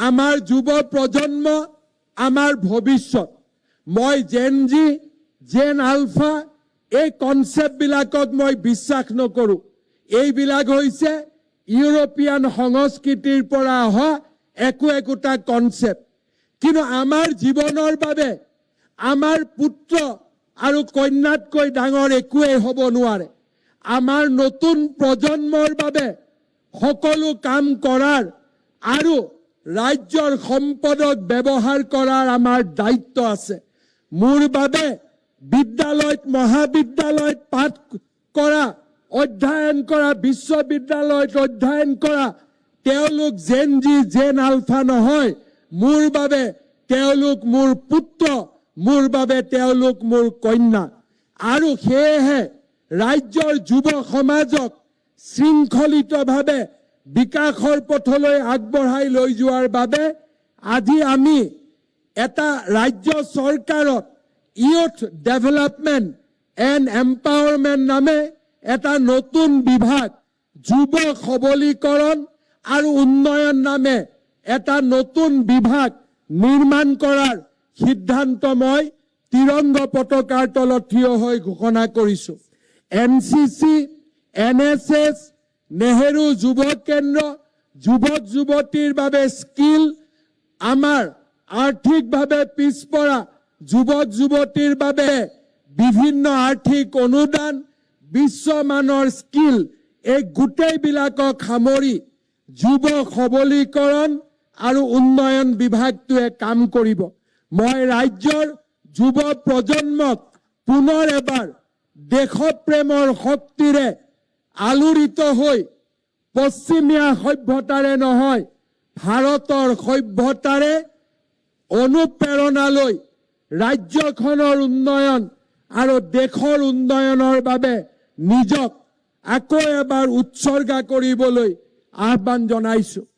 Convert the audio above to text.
আমাৰ যুৱ প্ৰজন্ম আমাৰ ভৱিষ্যত। মই জেন জি, জেন আলফা এই কনচেপ্টবিলাকক মই বিশ্বাস নকৰোঁ। এইবিলাক হৈছে ইউৰোপীয়ান সংস্কৃতিৰ পৰা অহা একোটা কনচেপ্ট। কিন্তু আমাৰ জীৱনৰ বাবে আমাৰ পুত্ৰ আৰু কন্যাতকৈ ডাঙৰ একোৱেই হ'ব নোৱাৰে। আমাৰ নতুন প্ৰজন্মৰ বাবে সকলো কাম কৰাৰ আৰু ৰাজ্যৰ সম্পদক ব্যৱহাৰ কৰাৰ আমাৰ দায়িত্ব আছে। মোৰ বাবে বিদ্যালয়ত মহাবিদ্যালয়ত পাঠ কৰা, অধ্যয়ন কৰা, বিশ্ববিদ্যালয়ত অধ্যয়ন কৰা তেওঁলোক জেন জি, জেন আলফা নহয়। মোৰ বাবে তেওঁলোক মোৰ পুত্ৰ, মোৰ বাবে তেওঁলোক মোৰ কন্যা। আৰু সেয়েহে ৰাজ্যৰ যুৱ সমাজক শৃংখলিতভাৱে বিকাশৰ পথলৈ আগবঢ়াই লৈ যোৱাৰ বাবে আজি আমি এটা ৰাজ্য চৰকাৰত ইউথ ডেভেলপমেণ্ট এণ্ড এম্পাৱাৰমেণ্ট নামে এটা নতুন বিভাগ, যুৱ সবলীকৰণ আৰু উন্নয়ন নামে এটা নতুন বিভাগ নিৰ্মাণ কৰাৰ সিদ্ধান্ত মই তিৰংগ পতাকাৰ তলত থিয় হৈ ঘোষণা কৰিছোঁ। NCC, NSS, নেহেৰু যুৱ কেন্দ্ৰ, যুৱক যুৱতীৰ বাবে স্কিল, আমাৰ আৰ্থিকভাৱে পিছপৰা যুৱক যুৱতীৰ বাবে বিভিন্ন আৰ্থিক অনুদান, বিশ্বমানৰ স্কিল, এই গোটেইবিলাকক সামৰি যুৱ সবলীকৰণ আৰু উন্নয়ন বিভাগটোৱে কাম কৰিব। মই ৰাজ্যৰ যুৱ প্ৰজন্মক পুনৰ এবাৰ দেশপ্ৰেমৰ শক্তিৰে আলোড়িত হৈ পশ্চিমীয়া সভ্যতাৰে নহয়, ভাৰতৰ সভ্যতাৰে অনুপ্ৰেৰণা লৈ ৰাজ্যখনৰ উন্নয়ন আৰু দেশৰ উন্নয়নৰ বাবে নিজক আকৌ এবাৰ উৎসৰ্গা কৰিবলৈ আহ্বান জনাইছোঁ।